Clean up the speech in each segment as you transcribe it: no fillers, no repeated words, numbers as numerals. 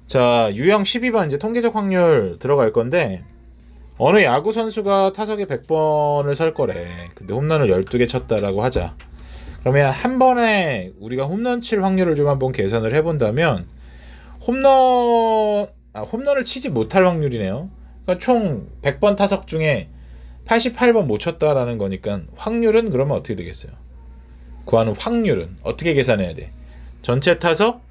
자, 유형 12번 이제 통계적 확률 들어갈 건데 어느 야구 선수가 타석에 100번을 설 거래. 근데 홈런을 12개 쳤다라고 하자. 그러면 한 번에 우리가 홈런 칠 확률을 좀 한번 계산을 해본다면 홈런을 치지 못할 확률이네요. 그러니까 총 100번 타석 중에 88번 못 쳤다라는 거니까 확률은 그러면 어떻게 되겠어요? 구하는 확률은 어떻게 계산해야 돼? 전체 타석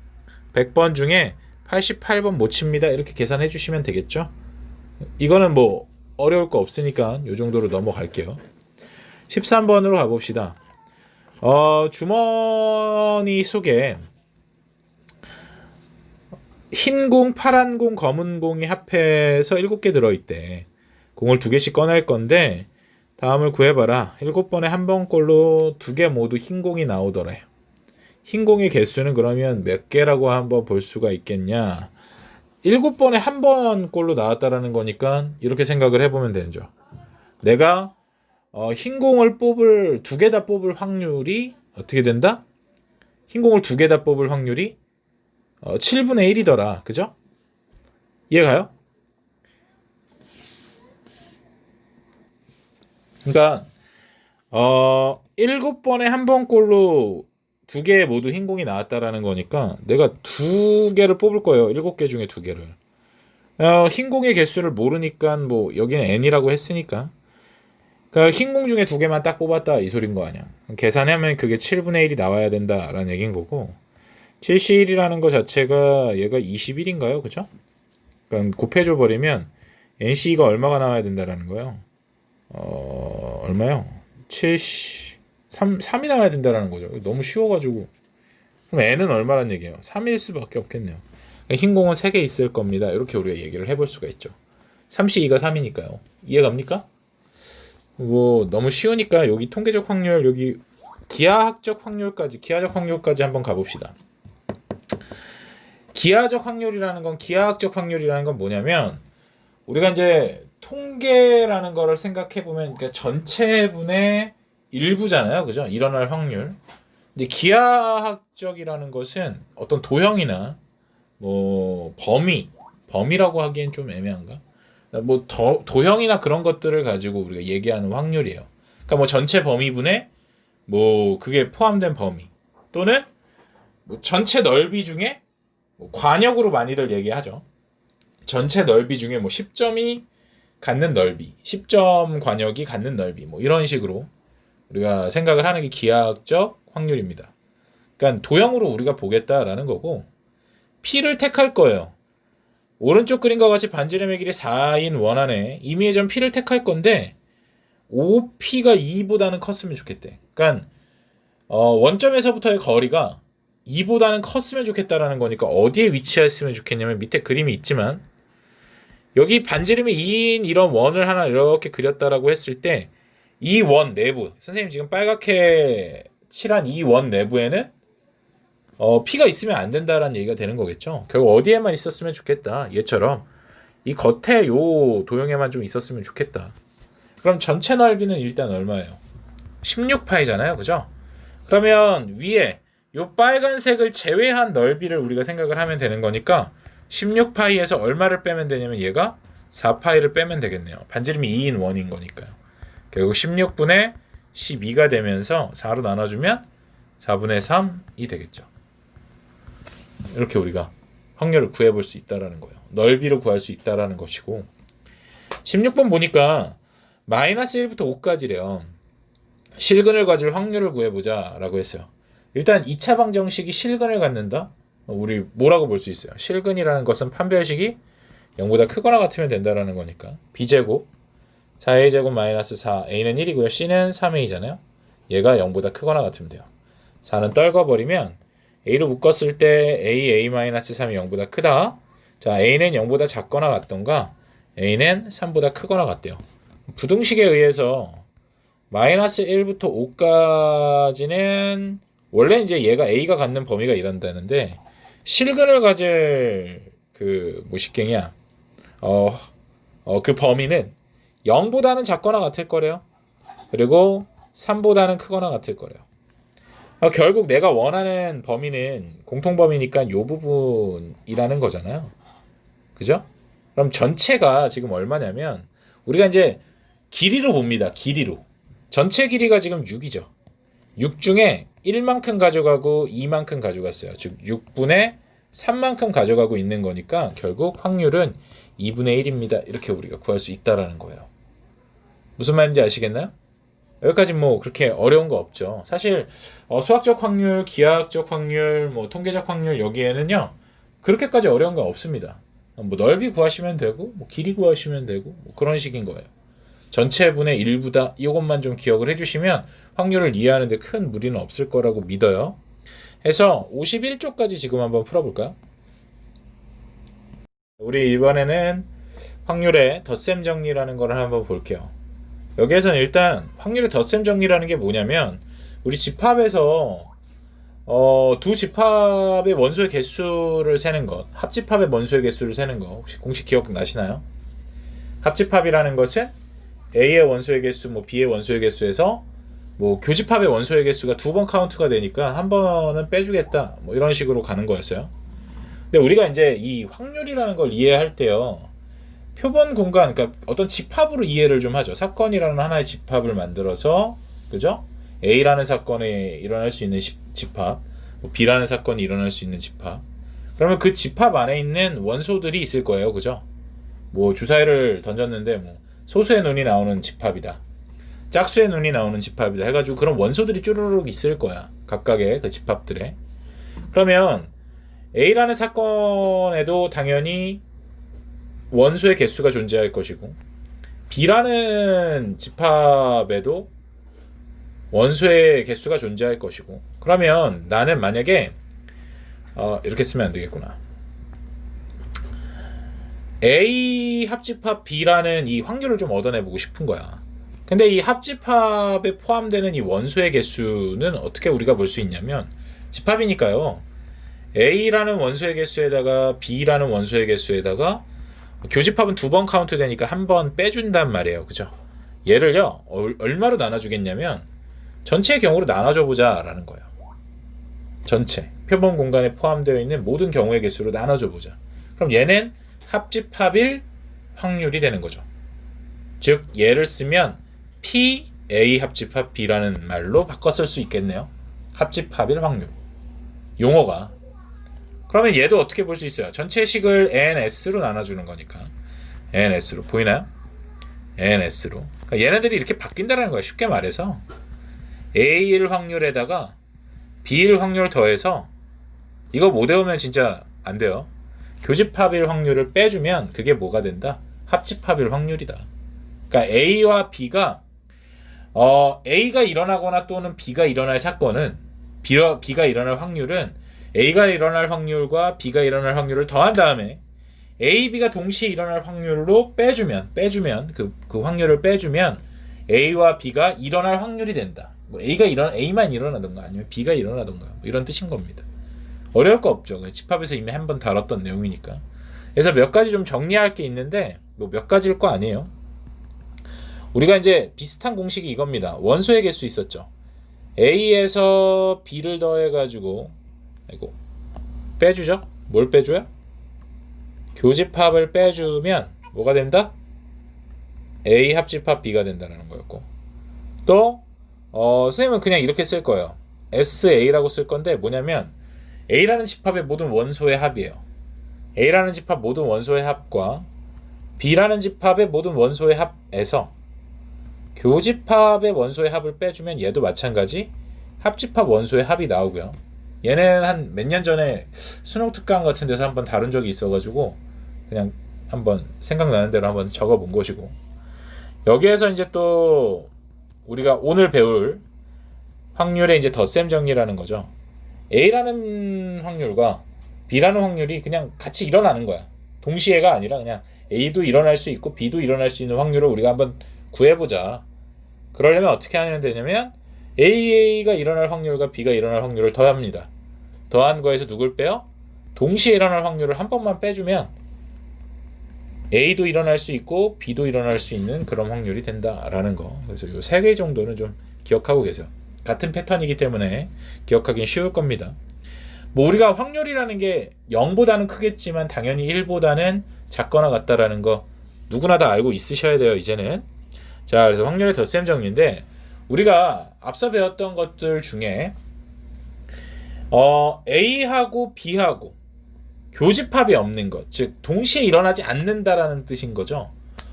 100번 중에 88번 못 칩니다. 이렇게 계산해 주시면 되겠죠? 이거는 뭐 어려울 거 없으니까 이 정도로 넘어갈게요. 13번으로 가봅시다. 주머니 속에 흰 공, 파란 공, 검은 공이 합해서 7개 들어있대. 공을 2개씩 꺼낼 건데 다음을 구해봐라. 7번에 한 번꼴로 2개 모두 흰 공이 나오더래. 흰 공의 개수는 그러면 몇 개라고 한번 볼 수가 있겠냐. 7번에 한 번 골로 나왔다라는 거니까 이렇게 생각을 해보면 되죠. 내가 흰 공을 2개 다 뽑을 확률이 어떻게 된다? 흰 공을 2개 다 뽑을 확률이 7분의 1이더라. 그죠? 이해가요? 그러니까 7번에 한 번 골로 2개 모두 흰 공이 나왔다라는 거니까 내가 2개를 뽑을 거예요. 7개 중에 2개를. 흰 공의 개수를 모르니까 뭐 여기는 n이라고 했으니까 그러니까 흰 공 중에 2개만 딱 뽑았다 이 소린 거 아니야. 계산하면 그게 7분의 1이 나와야 된다라는 얘기인 거고 7C1이라는 거 자체가 얘가 21인가요? 그죠? 그러니까 곱해줘 버리면 NC가 얼마가 나와야 된다라는 거예요. 얼마요? 3이 나와야 된다라는 거죠. 너무 쉬워가지고. 그럼 n은 얼마란 얘기예요? 3일 수밖에 없겠네요. 흰 공은 3개 있을 겁니다. 이렇게 우리가 얘기를 해볼 수가 있죠. 3C2가 3이니까요. 이해갑니까? 뭐 너무 쉬우니까 여기 통계적 확률, 여기 기하적 확률까지 한번 가봅시다. 기하적 확률이라는 건 뭐냐면 우리가 이제 통계라는 거를 생각해 보면 그러니까 전체분의 일부잖아요, 그죠? 일어날 확률. 근데 기하학적이라는 것은 어떤 도형이나 뭐 범위라고 하기엔 좀 애매한가? 뭐 도형이나 그런 것들을 가지고 우리가 얘기하는 확률이에요. 그러니까 뭐 전체 범위분의 뭐 그게 포함된 범위 또는 뭐 전체 넓이 중에 뭐 관역으로 많이들 얘기하죠. 전체 넓이 중에 뭐 10점이 갖는 넓이, 10점 관역이 갖는 넓이 뭐 이런 식으로 우리가 생각을 하는 게 기하학적 확률입니다. 그러니까 도형으로 우리가 보겠다라는 거고 P를 택할 거예요. 오른쪽 그림과 같이 반지름의 길이 4인 원안에 임의의 점 P를 택할 건데 OP가 2보다는 컸으면 좋겠대. 그러니까 원점에서부터의 거리가 2보다는 컸으면 좋겠다라는 거니까 어디에 위치했으면 좋겠냐면 밑에 그림이 있지만 여기 반지름이 2인 이런 원을 하나 이렇게 그렸다라고 했을 때 이 원 내부, 선생님 지금 빨갛게 칠한 이 원 내부에는 P가 있으면 안 된다라는 얘기가 되는 거겠죠. 결국 어디에만 있었으면 좋겠다. 얘처럼 이 겉에 요 도형에만 좀 있었으면 좋겠다. 그럼 전체 넓이는 일단 얼마예요? 16파이잖아요. 그죠? 그러면 위에 요 빨간색을 제외한 넓이를 우리가 생각을 하면 되는 거니까 16파이에서 얼마를 빼면 되냐면 얘가 4파이를 빼면 되겠네요. 반지름이 2인 원인 거니까요. 결국 16분의 12가 되면서 4로 나눠주면 4분의 3이 되겠죠. 이렇게 우리가 확률을 구해볼 수 있다는 거예요. 넓이를 구할 수 있다는 것이고 16번 보니까 마이너스 1부터 5까지래요. 실근을 가질 확률을 구해보자 라고 했어요. 일단 2차 방정식이 실근을 갖는다? 우리 뭐라고 볼 수 있어요? 실근이라는 것은 판별식이 0보다 크거나 같으면 된다는 거니까 B제곱 4A 제곱 마이너스 4 A는 1이고요. C는 3A잖아요. 얘가 0보다 크거나 같으면 돼요. 4는 떨궈버리면 A로 묶었을 때 A-3이 0보다 크다. 자, A는 0보다 작거나 같던가 A는 3보다 크거나 같대요. 부등식에 의해서 마이너스 1부터 5까지는 원래 이제 얘가 A가 갖는 범위가 이런다는데 실근을 가질 그 뭐식갱이야 그 범위는 0보다는 작거나 같을 거래요. 그리고 3보다는 크거나 같을 거래요. 결국 내가 원하는 범위는 공통범위니까 요 부분이라는 거잖아요. 그죠? 그럼 전체가 지금 얼마냐면 우리가 이제 길이로 봅니다. 길이로. 전체 길이가 지금 6이죠. 6 중에 1만큼 가져가고 2만큼 가져갔어요. 즉 6분의 3만큼 가져가고 있는 거니까 결국 확률은 2분의 1입니다. 이렇게 우리가 구할 수 있다라는 거예요. 무슨 말인지 아시겠나요? 여기까지 뭐 그렇게 어려운 거 없죠. 사실 수학적 확률, 기하학적 확률, 뭐 통계적 확률 여기에는요 그렇게까지 어려운 거 없습니다. 뭐 넓이 구하시면 되고 뭐 길이 구하시면 되고 뭐 그런 식인 거예요. 전체 분의 일부다 이것만 좀 기억을 해주시면 확률을 이해하는 데 큰 무리는 없을 거라고 믿어요. 해서 51쪽까지 지금 한번 풀어볼까요? 우리 이번에는 확률의 덧셈 정리라는 걸 한번 볼게요. 여기에서는 일단 확률의 덧셈 정리라는 게 뭐냐면 우리 집합에서 두 집합의 원소의 개수를 세는 것, 합집합의 원소의 개수를 세는 것 혹시 공식 기억나시나요? 합집합이라는 것은 A의 원소의 개수, 뭐 B의 원소의 개수에서 뭐 교집합의 원소의 개수가 2번 카운트가 되니까 한 번은 빼주겠다 뭐 이런 식으로 가는 거였어요. 근데 우리가 이제 이 확률이라는 걸 이해할 때요 표본 공간, 그러니까 어떤 집합으로 이해를 좀 하죠. 사건이라는 하나의 집합을 만들어서, 그죠? A라는 사건에 일어날 수 있는 집합, 뭐 B라는 사건이 일어날 수 있는 집합. 그러면 그 집합 안에 있는 원소들이 있을 거예요, 그죠? 뭐 주사위를 던졌는데 뭐 소수의 눈이 나오는 집합이다, 짝수의 눈이 나오는 집합이다 해가지고 그런 원소들이 쭈루룩 있을 거야. 각각의 그 집합들에. 그러면 A라는 사건에도 당연히 원소의 개수가 존재할 것이고 B라는 집합에도 원소의 개수가 존재할 것이고 그러면 나는 만약에 이렇게 쓰면 안 되겠구나. A 합집합 B라는 이 확률을 좀 얻어내보고 싶은 거야. 근데 이 합집합에 포함되는 이 원소의 개수는 어떻게 우리가 볼 수 있냐면 집합이니까요. A라는 원소의 개수에다가 B라는 원소의 개수에다가 교집합은 2번 카운트 되니까 한 번 빼준단 말이에요. 그죠? 얘를요 얼마로 나눠주겠냐면 전체의 경우로 나눠줘 보자 라는 거예요. 전체 표본 공간에 포함되어 있는 모든 경우의 개수로 나눠줘 보자. 그럼 얘는 합집합일 확률이 되는 거죠. 즉 얘를 쓰면 P A 합집합 B라는 말로 바꿔 쓸 수 있겠네요. 합집합일 확률 용어가. 그러면 얘도 어떻게 볼 수 있어요? 전체식을 NS로 나눠주는 거니까 NS로 보이나요? NS로. 그러니까 얘네들이 이렇게 바뀐다는 거예요. 쉽게 말해서 A일 확률에다가 B일 확률 더해서 이거 못 외우면 진짜 안 돼요. 교집합일 확률을 빼주면 그게 뭐가 된다? 합집합일 확률이다. 그러니까 A와 B가 A가 일어나거나 또는 B가 일어날 사건은 B가 일어날 확률은 A가 일어날 확률과 B가 일어날 확률을 더한 다음에 A, B가 동시에 일어날 확률로 빼주면 그 확률을 빼주면 A와 B가 일어날 확률이 된다. 뭐 A만 일어나던가 아니면 B가 일어나던가 뭐 이런 뜻인 겁니다. 어려울 거 없죠. 집합에서 이미 한번 다뤘던 내용이니까. 그래서 몇 가지 좀 정리할 게 있는데 뭐 몇 가지일 거 아니에요. 우리가 이제 비슷한 공식이 이겁니다. 원소의 개수 있었죠. A에서 B를 더해가지고 빼주죠. 뭘 빼줘요? 교집합을 빼주면 뭐가 된다? A 합집합 B가 된다는 거였고 또 선생님은 그냥 이렇게 쓸 거예요. SA라고 쓸 건데 뭐냐면 A라는 집합의 모든 원소의 합이에요. A라는 집합 모든 원소의 합과 B라는 집합의 모든 원소의 합에서 교집합의 원소의 합을 빼주면 얘도 마찬가지 합집합 원소의 합이 나오고요. 얘는 한 몇 년 전에 수능 특강 같은 데서 한번 다룬 적이 있어가지고 그냥 한번 생각나는 대로 한번 적어본 것이고 여기에서 이제 또 우리가 오늘 배울 확률의 이제 덧셈 정리라는 거죠. A라는 확률과 B라는 확률이 그냥 같이 일어나는 거야. 동시에가 아니라 그냥 A도 일어날 수 있고 B도 일어날 수 있는 확률을 우리가 한번 구해보자. 그러려면 어떻게 하면 되냐면 A가 일어날 확률과 B가 일어날 확률을 더합니다. 더한 거에서 누굴 빼요? 동시에 일어날 확률을 한 번만 빼주면 A도 일어날 수 있고 B도 일어날 수 있는 그런 확률이 된다라는 거. 그래서 이 세 개 정도는 좀 기억하고 계세요. 같은 패턴이기 때문에 기억하기는 쉬울 겁니다. 뭐 우리가 확률이라는 게 0보다는 크겠지만 당연히 1보다는 작거나 같다라는 거 누구나 다 알고 있으셔야 돼요, 이제는. 자, 그래서 확률의 덧셈 정리인데 우리가 앞서 배웠던 것들 중에 A하고 B하고 교집합이 없는 것, 즉 동시에 일어나지 않는다라는 뜻인 거죠.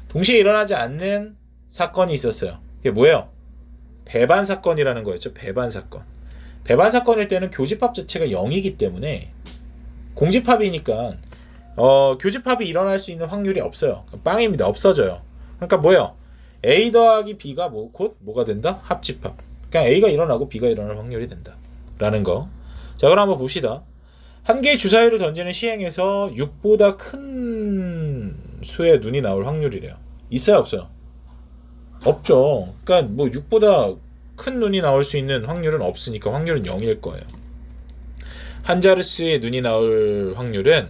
동시에 일어나지 않는 사건이 있었어요. 그게 뭐예요? 배반 사건이라는 거였죠. 배반 사건. 배반 사건일 때는 교집합 자체가 0이기 때문에 공집합이니까 교집합이 일어날 수 있는 확률이 없어요. 빵입니다. 없어져요. 그러니까 뭐예요? A 더하기 B가 곧 뭐가 된다? 합집합. 그러니까 A가 일어나고 B가 일어날 확률이 된다. 라는 거. 자, 그럼 한번 봅시다. 한 개의 주사위를 던지는 시행에서 6보다 큰 수의 눈이 나올 확률이래요. 있어요, 없어요? 없죠. 그러니까 뭐 6보다 큰 눈이 나올 수 있는 확률은 없으니까 확률은 0일 거예요. 한 자릿수의 눈이 나올 확률은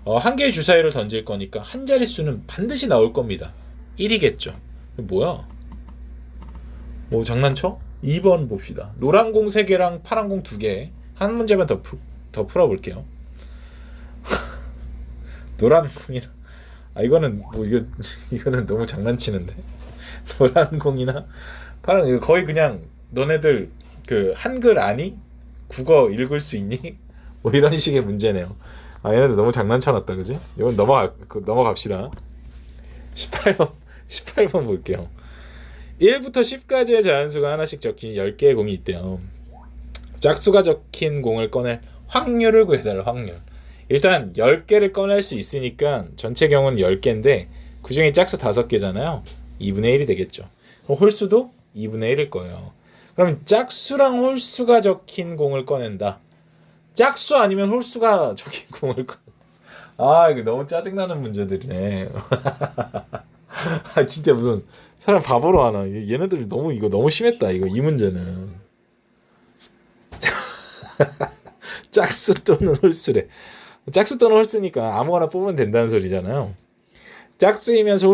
한 개의 주사위를 던질 거니까 한 자릿수는 반드시 나올 겁니다. 1이겠죠. 뭐야? 뭐 장난쳐? 2번 봅시다. 노란 공 3개랑 파란 공 2개. 한 문제만 더 풀어볼게요. 노란 공이나 이거는 뭐 이거는 너무 장난치는데. 노란 공이나 파란 이거 거의 그냥 너네들 그 한글 아니? 국어 읽을 수 있니? 뭐 이런 식의 문제네요. 얘네들 너무 장난쳐놨다, 그지? 이건 넘어갑시다. 18번 볼게요. 1부터 10까지의 자연수가 하나씩 적힌 10개의 공이 있대요. 짝수가 적힌 공을 꺼낼 확률을 구해달라. 확률. 일단 10개를 꺼낼 수 있으니까 전체 경우는 10개인데 그 중에 짝수 5개잖아요. 2분의 1이 되겠죠. 그럼 홀수도 2분의 1일 거예요. 그럼 짝수랑 홀수가 적힌 공을 꺼낸다. 짝수 아니면 홀수가 적힌 공을 이거 너무 짜증나는 문제들이네. 진짜 무슨 사람 바보로 하나. 얘네들이 이거 너무 심했다. 이 문제는. 짝수 또는 홀수래. 짝수 또는 홀수니까 아무거나 뽑으면 된다는 소리잖아요. 짝수이면서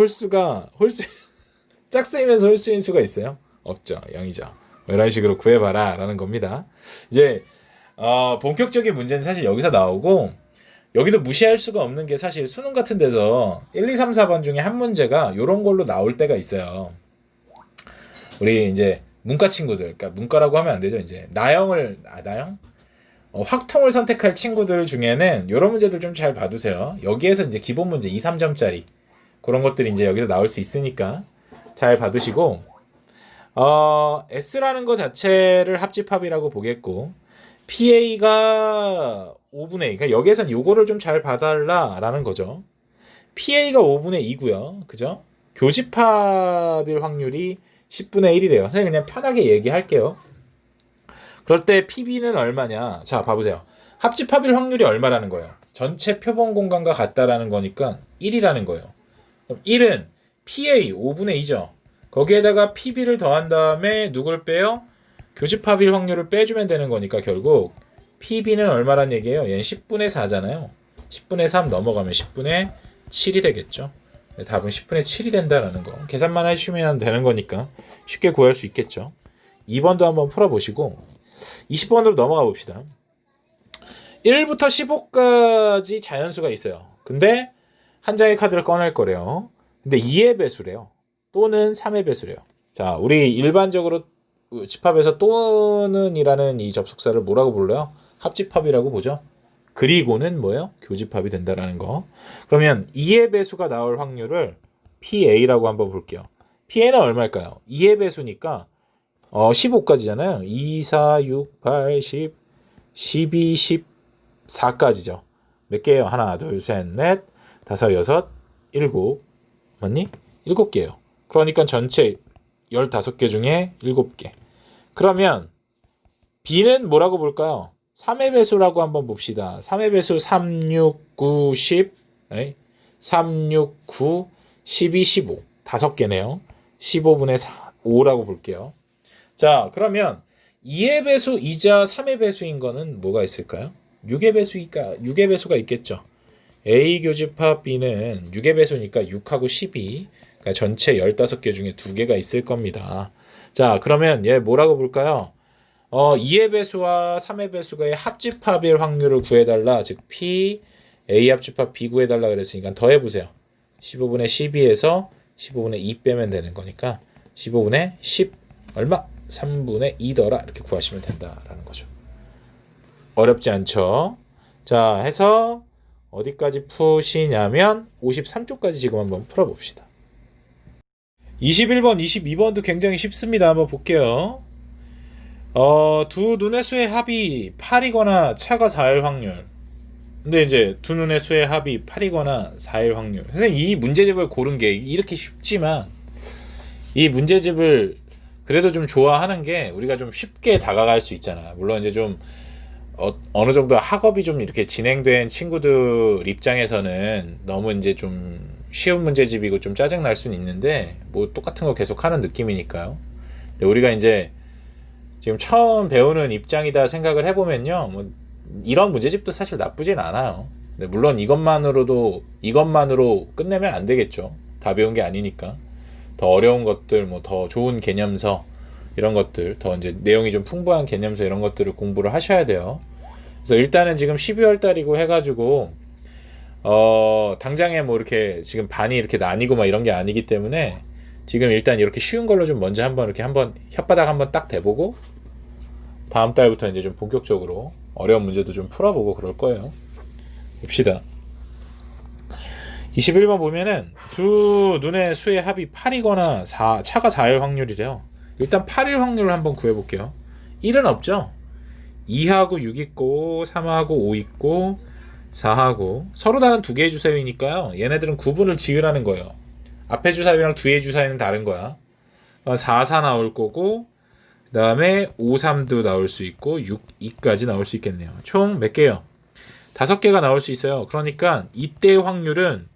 짝수이면서 홀수인 수가 있어요? 없죠. 0이죠. 이런 식으로 구해봐라 라는 겁니다. 이제 본격적인 문제는 사실 여기서 나오고 여기도 무시할 수가 없는 게 사실 수능 같은 데서 1, 2, 3, 4번 중에 한 문제가 이런 걸로 나올 때가 있어요. 우리 이제 문과 친구들, 그러니까 문과라고 하면 안 되죠. 이제 나영? 확통을 선택할 친구들 중에는 이런 문제들 좀 잘 봐두세요. 여기에서 이제 기본 문제 2, 3점짜리 그런 것들이 이제 여기서 나올 수 있으니까 잘 봐두시고 S라는 거 자체를 합집합이라고 보겠고 PA가 5분의 2. 그러니까 여기에선 요거를 좀 잘 봐달라라는 거죠. PA가 5분의 2고요. 그죠? 교집합일 확률이 10분의 1이래요. 선생님 그냥 편하게 얘기할게요. 그럴 때 PB는 얼마냐? 자, 봐보세요. 합집합일 확률이 얼마라는 거예요? 전체 표본 공간과 같다라는 거니까 1이라는 거예요. 그럼 1은 PA 5분의 2죠. 거기에다가 PB를 더한 다음에 누굴 빼요? 교집합일 확률을 빼주면 되는 거니까 결국 PB는 얼마란 얘기예요? 얘는 10분의 4잖아요. 10분의 3 넘어가면 10분의 7이 되겠죠. 답은 10분의 7이 된다라는 거. 계산만 해주시면 되는 거니까 쉽게 구할 수 있겠죠. 2번도 한번 풀어보시고 20번으로 넘어가 봅시다. 1부터 15까지 자연수가 있어요. 근데 한 장의 카드를 꺼낼 거래요. 근데 2의 배수래요. 또는 3의 배수래요. 자, 우리 일반적으로 집합에서 또는이라는 이 접속사를 뭐라고 불러요? 합집합이라고 보죠. 그리고는 뭐예요? 교집합이 된다라는 거. 그러면 2의 배수가 나올 확률을 PA라고 한번 볼게요. PA는 얼마일까요? 2의 배수니까 15까지잖아요. 2, 4, 6, 8, 10, 12, 14까지죠. 몇 개예요? 하나, 둘, 셋, 넷, 다섯, 여섯, 일곱. 맞니? 7개예요. 그러니까 전체 15개 중에 7개. 그러면 B는 뭐라고 볼까요? 3의 배수라고 한번 봅시다. 3의 배수 3, 6, 9, 10. 3, 6, 9, 12, 15. 5개네요. 15분의 5라고 볼게요. 자, 그러면 2의 배수이자 3의 배수인 거는 뭐가 있을까요? 6의 배수가 있겠죠. A 교집합 B는 6의 배수니까 6하고 12. 그러니까 전체 15개 중에 2개가 있을 겁니다. 자, 그러면 얘 뭐라고 볼까요? 2의 배수와 3의 배수가의 합집합일 확률을 구해달라. 즉 P, A 합집합 B 구해달라 그랬으니까 더해보세요. 15분의 12에서 15분의 2 빼면 되는 거니까 15분의 10 얼마? 3분의 2더라 이렇게 구하시면 된다라는 거죠. 어렵지 않죠? 자, 해서 어디까지 푸시냐면 53쪽까지 지금 한번 풀어봅시다. 21번, 22번도 굉장히 쉽습니다. 한번 볼게요. 두 눈의 수의 합이 8이거나 차가 4일 확률. 근데 이제 두 눈의 수의 합이 8이거나 4일 확률. 선생님 이 문제집을 고른 게 이렇게 쉽지만 이 문제집을 그래도 좀 좋아하는 게 우리가 좀 쉽게 다가갈 수 있잖아. 물론 이제 좀 어느 정도 학업이 좀 이렇게 진행된 친구들 입장에서는 너무 이제 좀 쉬운 문제집이고 좀 짜증 날 수는 있는데 뭐 똑같은 거 계속 하는 느낌이니까요. 근데 우리가 이제 지금 처음 배우는 입장이다 생각을 해보면요, 뭐 이런 문제집도 사실 나쁘진 않아요. 근데 물론 이것만으로 끝내면 안 되겠죠. 다 배운 게 아니니까 더 어려운 것들, 뭐 더 좋은 개념서 이런 것들, 더 이제 내용이 좀 풍부한 개념서 이런 것들을 공부를 하셔야 돼요. 그래서 일단은 지금 12월 달이고 해가지고 당장에 뭐 이렇게 지금 반이 이렇게 나뉘고 막 이런 게 아니기 때문에 지금 일단 이렇게 쉬운 걸로 좀 먼저 한번 혓바닥 한번 딱 대보고 다음 달부터 이제 좀 본격적으로 어려운 문제도 좀 풀어보고 그럴 거예요. 봅시다. 21번 보면은 두 눈의 수의 합이 8이거나 차가 4일 확률이래요. 일단 8일 확률을 한번 구해볼게요. 1은 없죠. 2하고 6 있고 3하고 5 있고 4하고 서로 다른 두 개의 주사위니까요. 얘네들은 구분을 지으라는 거예요. 앞에 주사위랑 뒤에 주사위는 다른 거야. 4, 4 나올 거고 그 다음에 5, 3도 나올 수 있고 6, 2까지 나올 수 있겠네요. 총 몇 개요? 5개가 나올 수 있어요. 그러니까 이때의 확률은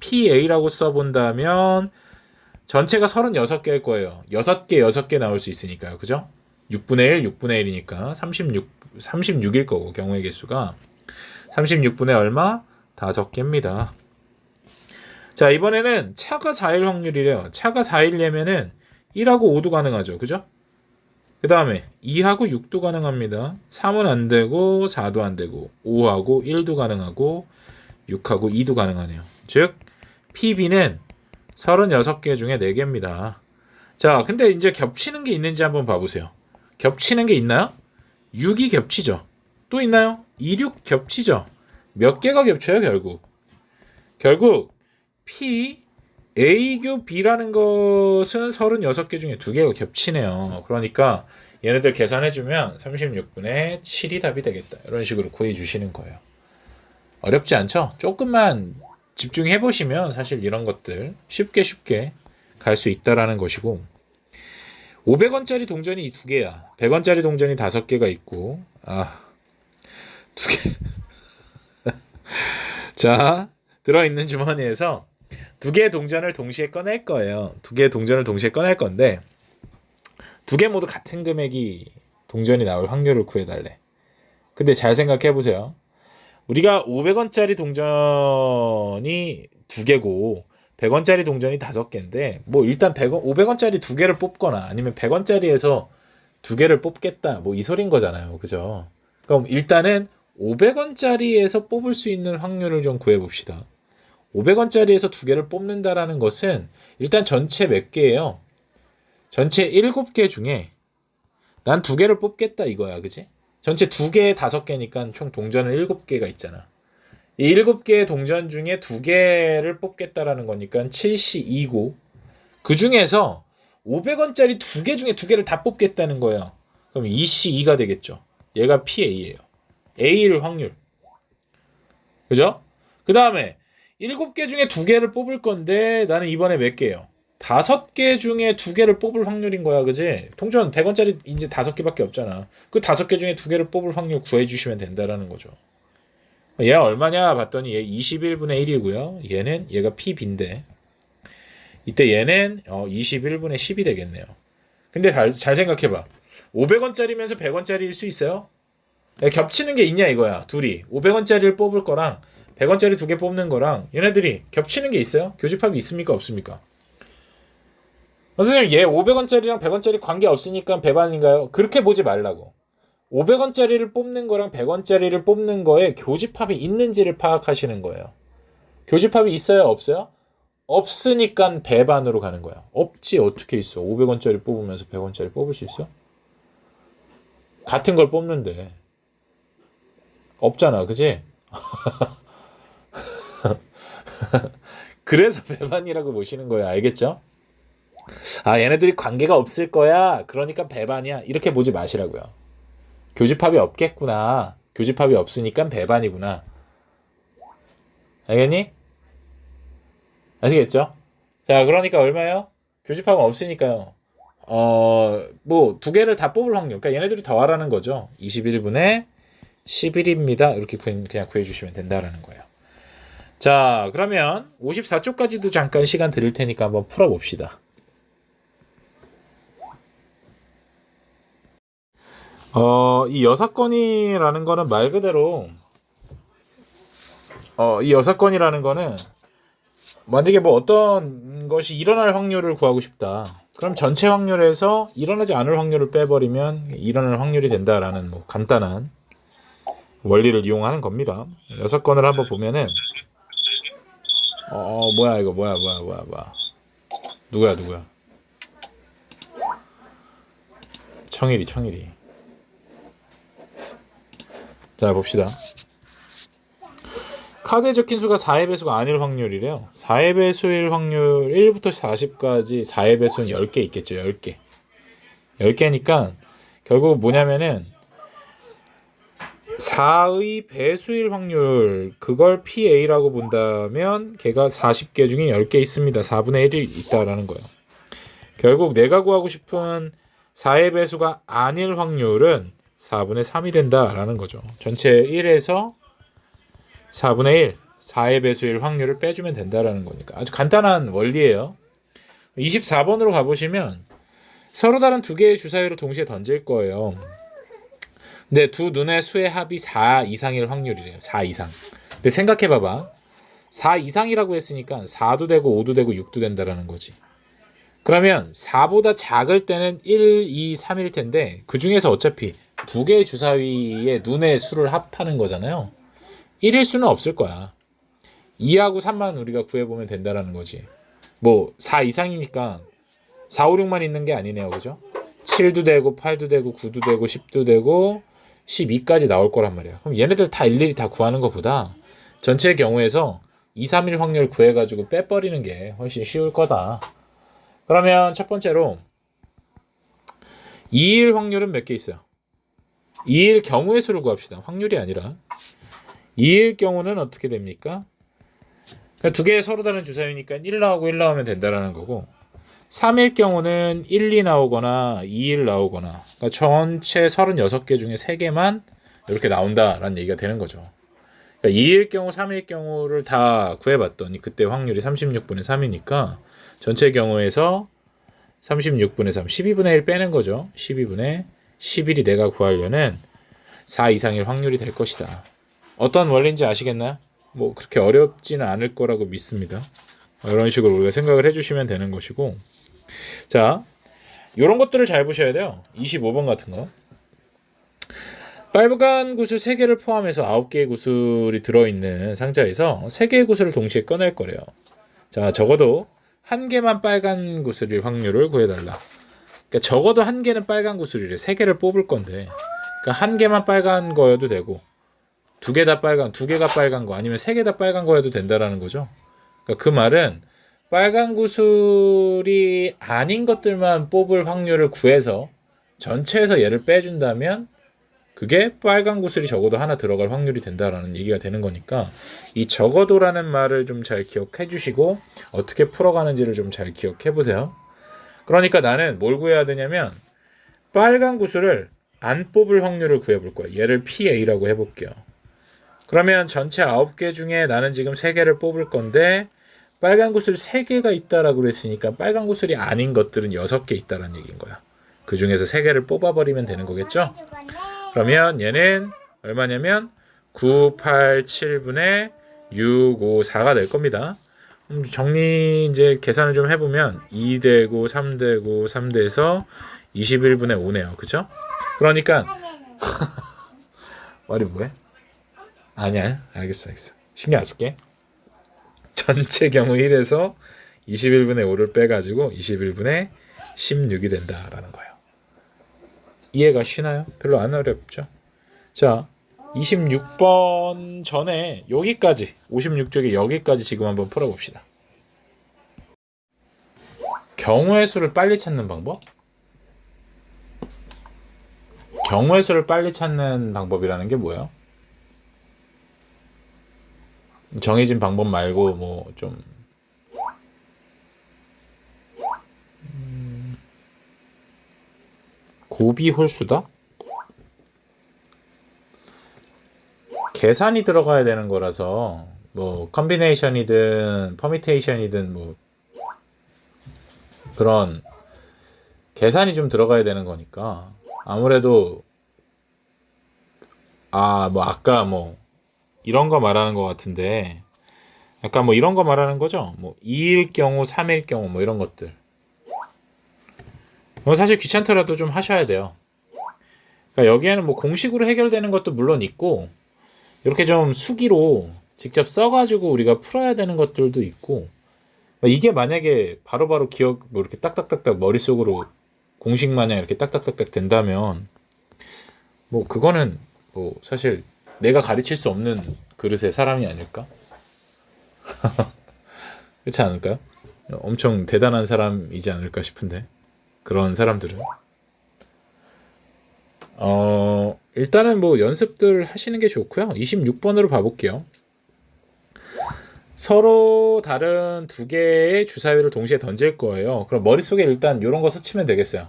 PA라고 써본다면 전체가 36개일 거예요. 6개 나올 수 있으니까요. 그죠? 6분의 1, 6분의 1이니까 36일 거고 경우의 개수가 36분의 얼마? 5개입니다. 자, 이번에는 차가 4일 확률이래요. 차가 4일이면은 1하고 5도 가능하죠. 그죠? 그 다음에 2하고 6도 가능합니다. 3은 안 되고 4도 안 되고 5하고 1도 가능하고 6하고 2도 가능하네요. 즉 PB는 36개 중에 4개입니다. 자, 근데 이제 겹치는 게 있는지 한번 봐보세요. 겹치는 게 있나요? 6이 겹치죠. 또 있나요? 2, 6 겹치죠. 몇 개가 겹쳐요, 결국 P, A 교 B라는 것은 36개 중에 2개가 겹치네요. 그러니까 얘네들 계산해주면 36분의 7이 답이 되겠다. 이런 식으로 구해주시는 거예요. 어렵지 않죠? 조금만 집중해보시면 사실 이런 것들 쉽게 갈 수 있다라는 것이고 500원짜리 동전이 이 2개야. 100원짜리 동전이 5개가 있고 2개 자, 들어있는 주머니에서 2개의 동전을 동시에 꺼낼 거예요. 2개의 동전을 동시에 꺼낼 건데 2개 모두 같은 금액이 동전이 나올 확률을 구해달래. 근데 잘 생각해보세요. 우리가 500원짜리 동전이 2개고 100원짜리 동전이 5개인데 뭐 일단 500원짜리 2개를 뽑거나 아니면 100원짜리에서 2개를 뽑겠다 뭐 이 소린 거잖아요. 그죠? 그럼 일단은 500원짜리에서 뽑을 수 있는 확률을 좀 구해봅시다. 500원짜리에서 2개를 뽑는다라는 것은 일단 전체 몇 개예요? 전체 7개 중에 난 2개를 뽑겠다 이거야. 그지? 전체 2개에 5개니까 총 동전은 7개가 있잖아. 이 7개의 동전 중에 2개를 뽑겠다라는 거니까 7C2고 그 중에서 500원짜리 2개 중에 2개를 다 뽑겠다는 거예요. 그럼 2C2가 되겠죠. 얘가 PA예요. A일 확률. 그죠? 그 다음에 7개 중에 2개를 뽑을 건데 나는 이번에 몇 개예요? 5개 중에 2개를 뽑을 확률인 거야. 그지? 동전 100원짜리 이제 5개밖에 없잖아. 그 5개 중에 2개를 뽑을 확률 구해주시면 된다라는 거죠. 얘가 얼마냐 봤더니 얘 21분의 1이고요. 얘가 PB인데 이때 얘는 21분의 10이 되겠네요. 근데 잘 생각해봐. 500원짜리면서 100원짜리일 수 있어요? 겹치는 게 있냐 이거야. 둘이 500원짜리를 뽑을 거랑 100원짜리 2개 뽑는 거랑 얘네들이 겹치는 게 있어요? 교집합이 있습니까? 없습니까? 선생님 얘 500원짜리랑 100원짜리 관계 없으니까 배반인가요? 그렇게 보지 말라고. 500원짜리를 뽑는 거랑 100원짜리를 뽑는 거에 교집합이 있는지를 파악하시는 거예요. 교집합이 있어요, 없어요? 없으니까 배반으로 가는 거야. 없지, 어떻게 있어? 500원짜리 뽑으면서 100원짜리 뽑을 수 있어? 같은 걸 뽑는데. 없잖아, 그지? 그래서 배반이라고 보시는 거예요. 알겠죠? 아, 얘네들이 관계가 없을 거야. 그러니까 배반이야. 이렇게 보지 마시라고요. 교집합이 없겠구나. 교집합이 없으니까 배반이구나. 알겠니? 아시겠죠? 자, 그러니까 얼마예요? 교집합은 없으니까요. 뭐, 두 개를 다 뽑을 확률. 그러니까 얘네들이 더하라는 거죠. 21분의 11입니다. 이렇게 그냥 구해주시면 된다라는 거예요. 자, 그러면 54쪽까지도 잠깐 시간 드릴 테니까 한번 풀어봅시다. 이 여사건이라는 거는 말 그대로 이 여사건이라는 거는 만약에 뭐 어떤 것이 일어날 확률을 구하고 싶다. 그럼 전체 확률에서 일어나지 않을 확률을 빼버리면 일어날 확률이 된다라는 뭐 간단한 원리를 이용하는 겁니다. 여사건을 한번 보면은 뭐야 이거 뭐야 누구야 청일이 자 봅시다. 카드에 적힌 수가 4의 배수가 아닐 확률이래요. 4의 배수일 확률 1부터 40까지 4의 배수는 10개 있겠죠. 10개 10개니까 결국 뭐냐면은 4의 배수일 확률 그걸 PA라고 본다면 걔가 40개 중에 10개 있습니다. 4분의 1이 있다라는 거예요. 결국 내가 구하고 싶은 4의 배수가 아닐 확률은 4분의 3이 된다라는 거죠. 전체 1에서 4분의 1, 4의 배수일 확률을 빼주면 된다라는 거니까 아주 간단한 원리예요. 24번으로 가보시면 서로 다른 두 개의 주사위를 동시에 던질 거예요. 근데 두 눈의 수의 합이 4 이상일 확률이래요. 4 이상. 근데 생각해봐봐. 4 이상이라고 했으니까 4도 되고 5도 되고 6도 된다라는 거지. 그러면 4보다 작을 때는 1, 2, 3일 텐데 그 중에서 어차피 두 개의 주사위의 눈의 수를 합하는 거잖아요. 1일 수는 없을 거야. 2하고 3만 우리가 구해보면 된다라는 거지. 뭐 4 이상이니까 4, 5, 6만 있는 게 아니네요. 그죠? 7도 되고 8도 되고 9도 되고 10도 되고 12까지 나올 거란 말이야. 그럼 얘네들 다 일일이 다 구하는 것보다 전체의 경우에서 2, 3일 확률 구해가지고 빼버리는 게 훨씬 쉬울 거다. 그러면 첫 번째로 2일 확률은 몇 개 있어요? 2일 경우의 수를 구합시다. 확률이 아니라 2일 경우는 어떻게 됩니까? 두 개 서로 다른 주사위니까 1 나오고 1 나오면 된다라는 거고 3일 경우는 1, 2 나오거나 2, 1 나오거나 그러니까 전체 36개 중에 3개만 이렇게 나온다라는 얘기가 되는 거죠. 그러니까 2일 경우, 3일 경우를 다 구해봤더니 그때 확률이 36분의 3이니까 전체 경우에서 36분의 3, 12분의 1 빼는 거죠. 12분의 11이 내가 구하려는 4 이상일 확률이 될 것이다. 어떤 원리인지 아시겠나요? 뭐 그렇게 어렵지는 않을 거라고 믿습니다. 이런 식으로 우리가 생각을 해주시면 되는 것이고 자, 이런 것들을 잘 보셔야 돼요. 25번 같은 거. 빨간 구슬 3개를 포함해서 9개의 구슬이 들어있는 상자에서 3개의 구슬을 동시에 꺼낼 거래요. 자, 적어도 1개만 빨간 구슬일 확률을 구해달라. 그러니까 적어도 1개는 빨간 구슬이래. 3개를 뽑을 건데 그러니까 1개만 빨간 거여도 되고 2개 다 빨간, 2개가 빨간 거 아니면 3개 다 빨간 거여도 된다라는 거죠. 그러니까 그 말은 빨간 구슬이 아닌 것들만 뽑을 확률을 구해서 전체에서 얘를 빼준다면 그게 빨간 구슬이 적어도 하나 들어갈 확률이 된다라는 얘기가 되는 거니까 이 적어도라는 말을 좀 잘 기억해 주시고 어떻게 풀어가는지를 좀 잘 기억해 보세요. 그러니까 나는 뭘 구해야 되냐면 빨간 구슬을 안 뽑을 확률을 구해볼 거야. 얘를 PA라고 해볼게요. 그러면 전체 9개 중에 나는 지금 3개를 뽑을 건데 빨간 구슬 3개가 있다라고 그랬으니까 빨간 구슬이 아닌 것들은 6개 있다라는 얘기인 거야. 그 중에서 3개를 뽑아버리면 되는 거겠죠? 그러면 얘는 얼마냐면 9, 8, 7분의 6, 5, 4가 될 겁니다. 정리 이제 계산을 좀 해보면 2 되고 3 되고 3 돼서 21분의 5네요. 그죠? 그러니까 말이 뭐해? 아니야. 알겠어. 신경 안 쓸게. 전체 경우 1에서 21분의 5를 빼가지고 21분의 16이 된다라는 거예요. 이해가 쉬나요? 별로 안 어렵죠? 자, 26번 전에 여기까지 56쪽에 여기까지 지금 한번 풀어봅시다. 경우의 수를 빨리 찾는 방법? 경우의 수를 빨리 찾는 방법이라는 게 뭐예요? 정해진 방법 말고 뭐 좀 곱이 홀수다? 계산이 들어가야 되는 거라서 뭐 컨비네이션이든 퍼미테이션이든 뭐 그런 계산이 좀 들어가야 되는 거니까 아무래도 뭐 아까 뭐 이런 거 말하는 것 같은데 약간 뭐 이런 거 말하는 거죠. 뭐 2일 경우 3일 경우 뭐 이런 것들 뭐 사실 귀찮더라도 좀 하셔야 돼요. 그러니까 여기에는 뭐 공식으로 해결되는 것도 물론 있고 이렇게 좀 수기로 직접 써가지고 우리가 풀어야 되는 것들도 있고 이게 만약에 바로바로 기억 뭐 이렇게 딱딱딱딱 머릿속으로 공식 마냥 이렇게 딱딱딱딱 된다면 뭐 그거는 뭐 사실 내가 가르칠 수 없는 그릇의 사람이 아닐까? 그렇지 않을까요? 엄청 대단한 사람이지 않을까 싶은데 그런 사람들은 일단은 뭐 연습들 하시는 게 좋고요. 26번으로 봐볼게요. 서로 다른 두 개의 주사위를 동시에 던질 거예요. 그럼 머릿속에 일단 이런 거 스치면 되겠어요.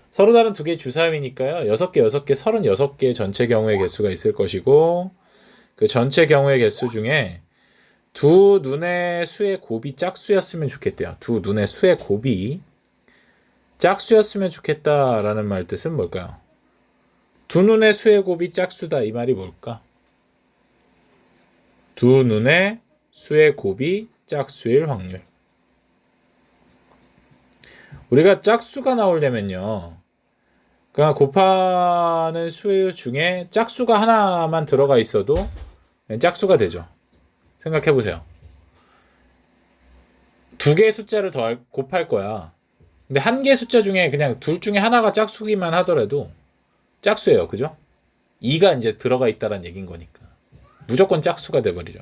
서로 다른 두 개의 주사위니까요. 6개, 6개, 36개의 전체 경우의 개수가 있을 것이고 그 전체 경우의 개수 중에 두 눈의 수의 곱이 짝수였으면 좋겠대요. 두 눈의 수의 곱이 짝수였으면 좋겠다라는 말 뜻은 뭘까요? 두 눈의 수의 곱이 짝수다 이 말이 뭘까? 두 눈의 수의 곱이 짝수일 확률. 우리가 짝수가 나오려면요. 그냥 곱하는 수 중에 짝수가 하나만 들어가 있어도 짝수가 되죠. 생각해보세요. 두 개의 숫자를 곱할 거야. 근데 한 개의 숫자 중에 그냥 둘 중에 하나가 짝수기만 하더라도 짝수예요. 그죠? 2가 이제 들어가 있다는 얘기인 거니까. 무조건 짝수가 돼버리죠.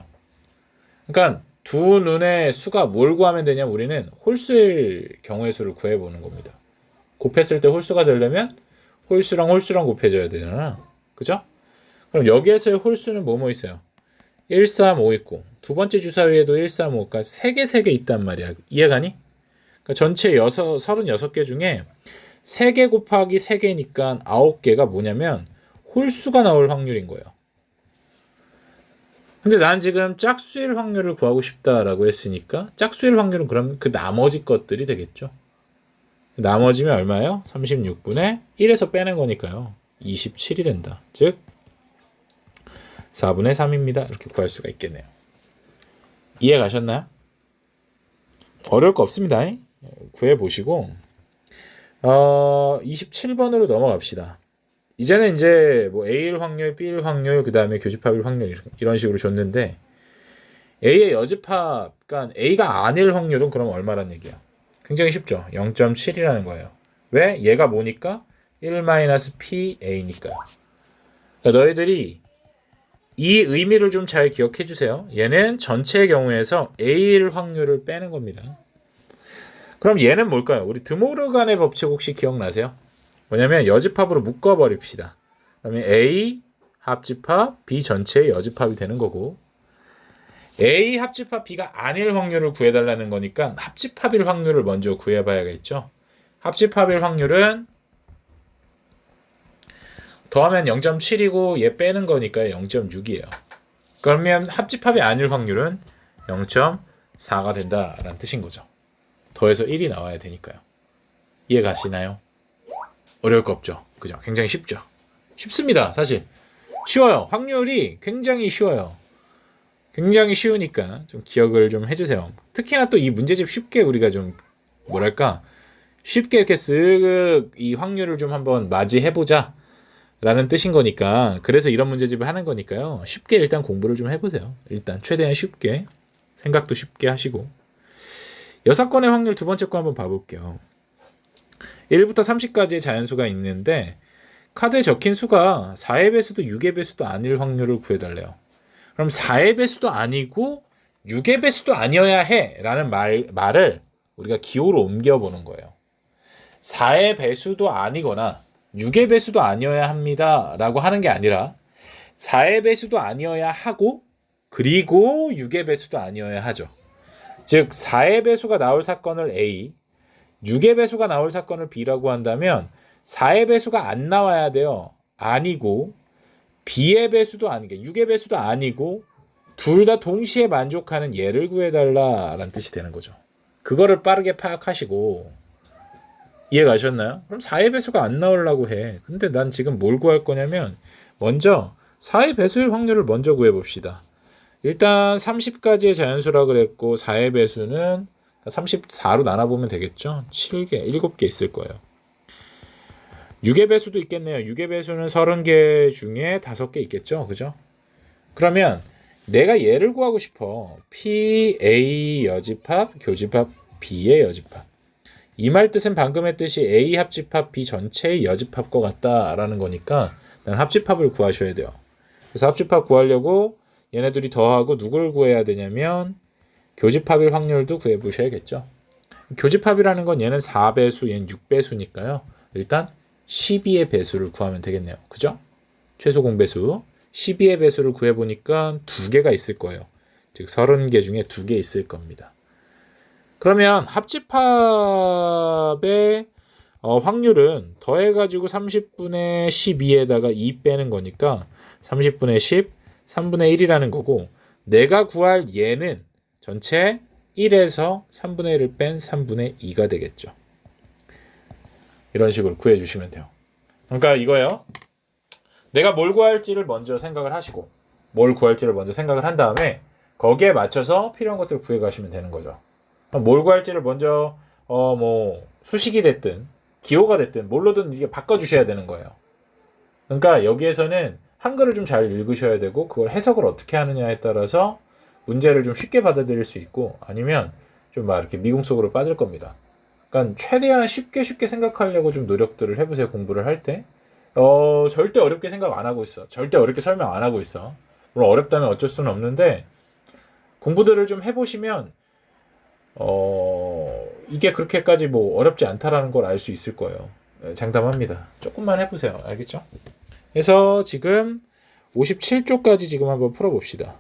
그러니까 두 눈의 수가 뭘 구하면 되냐? 우리는 홀수일 경우의 수를 구해보는 겁니다. 곱했을 때 홀수가 되려면 홀수랑 홀수랑 곱해져야 되잖아. 그죠? 그럼 여기에서의 홀수는 뭐뭐 있어요? 1, 3, 5 있고 두 번째 주사위에도 1, 3, 5가 3개 있단 말이야. 이해가니? 그러니까 전체 36개 중에 3개 곱하기 3개니까 9개가 뭐냐면 홀수가 나올 확률인 거예요. 근데 난 지금 짝수일 확률을 구하고 싶다라고 했으니까 짝수일 확률은 그럼 그 나머지 것들이 되겠죠. 나머지면 얼마예요? 36분의 1에서 빼는 거니까요. 27이 된다. 즉 4분의 3입니다. 이렇게 구할 수가 있겠네요. 이해 가셨나요? 어려울 거 없습니다. 구해보시고 27번으로 넘어갑시다. 이제는 이제 뭐 A일 확률, B일 확률, 그 다음에 교집합일 확률 이런 식으로 줬는데 A의 여집합, 그러니까 A가 아닐 확률은 그럼 얼마란 얘기야? 굉장히 쉽죠. 0.7이라는 거예요. 왜? 얘가 뭐니까? 1-PA니까요. 그러니까 너희들이 이 의미를 좀 잘 기억해 주세요. 얘는 전체의 경우에서 A일 확률을 빼는 겁니다. 그럼 얘는 뭘까요? 우리 드모르간의 법칙 혹시 기억나세요? 뭐냐면 여집합으로 묶어버립시다. 그러면 A 합집합 B 전체의 여집합이 되는 거고 A 합집합 B가 아닐 확률을 구해달라는 거니까 합집합일 확률을 먼저 구해봐야겠죠. 합집합일 확률은 더하면 0.7이고 얘 빼는 거니까 0.6이에요. 그러면 합집합이 아닐 확률은 0.4가 된다라는 뜻인 거죠. 더해서 1이 나와야 되니까요. 이해 가시나요? 어려울 거 없죠. 그죠? 굉장히 쉽죠. 쉽습니다. 사실 쉬워요. 확률이 굉장히 쉬워요. 굉장히 쉬우니까 좀 기억을 좀 해주세요. 특히나 또 이 문제집 쉽게 우리가 좀 뭐랄까 쉽게 이렇게 쓱 이 확률을 좀 한번 맞이해보자 라는 뜻인 거니까, 그래서 이런 문제집을 하는 거니까요. 쉽게 일단 공부를 좀 해보세요. 일단 최대한 쉽게, 생각도 쉽게 하시고. 여사건의 확률 두 번째 거 한번 봐볼게요. 1부터 30까지의 자연수가 있는데 카드에 적힌 수가 4의 배수도 6의 배수도 아닐 확률을 구해달래요. 그럼 4의 배수도 아니고 6의 배수도 아니어야 해 라는 말을 우리가 기호로 옮겨보는 거예요. 4의 배수도 아니거나 6의 배수도 아니어야 합니다 라고 하는 게 아니라 4의 배수도 아니어야 하고 그리고 6의 배수도 아니어야 하죠. 즉 4의 배수가 나올 사건을 A, 6의 배수가 나올 사건을 B라고 한다면 4의 배수가 안 나와야 돼요. 아니고 B의 배수도 아니고 6의 배수도 아니고 둘 다 동시에 만족하는 얘를 구해달라라는 뜻이 되는 거죠. 그거를 빠르게 파악하시고 이해가셨나요? 그럼 4의 배수가 안 나오려고 해. 근데 난 지금 뭘 구할 거냐면 먼저 4의 배수일 확률을 먼저 구해봅시다. 일단 30까지의 자연수라 그랬고 4의 배수는 34로 나눠보면 되겠죠. 7개, 7개 있을 거예요. 6의 배수도 있겠네요. 6의 배수는 30개 중에 5개 있겠죠. 그죠? 그러면 내가 얘를 구하고 싶어. P, A 여집합, 교집합, B의 여집합. 이 말 뜻은 방금 했듯이 A 합집합 B 전체의 여집합과 같다라는 거니까 난 합집합을 구하셔야 돼요. 그래서 합집합 구하려고 얘네들이 더하고 누굴 구해야 되냐면 교집합일 확률도 구해보셔야겠죠. 교집합이라는 건 얘는 4배수, 얘는 6배수니까요. 일단 12의 배수를 구하면 되겠네요. 그죠? 최소 공배수 12의 배수를 구해보니까 2개가 있을 거예요. 즉 30개 중에 2개 있을 겁니다. 그러면 합집합의 확률은 더해가지고 30분의 12에다가 2 빼는 거니까 30분의 10, 3분의 1이라는 거고 내가 구할 얘는 전체 1에서 3분의 1을 뺀 3분의 2가 되겠죠. 이런 식으로 구해주시면 돼요. 그러니까 이거예요. 내가 뭘 구할지를 먼저 생각을 하시고 뭘 구할지를 먼저 생각을 한 다음에 거기에 맞춰서 필요한 것들을 구해가시면 되는 거죠. 뭘 구할지를 먼저 뭐 수식이 됐든 기호가 됐든 뭘로든 이게 바꿔주셔야 되는 거예요. 그러니까 여기에서는 한글을 좀 잘 읽으셔야 되고 그걸 해석을 어떻게 하느냐에 따라서 문제를 좀 쉽게 받아들일 수 있고 아니면 좀 막 이렇게 미궁 속으로 빠질 겁니다. 그러니까 최대한 쉽게 생각하려고 좀 노력들을 해보세요. 공부를 할 때. 절대 어렵게 생각 안 하고 있어. 절대 어렵게 설명 안 하고 있어. 물론 어렵다면 어쩔 수는 없는데 공부들을 좀 해보시면 이게 그렇게까지 뭐 어렵지 않다라는 걸 알 수 있을 거예요. 장담합니다. 조금만 해보세요. 알겠죠? 그래서 지금 57쪽까지 지금 한번 풀어봅시다.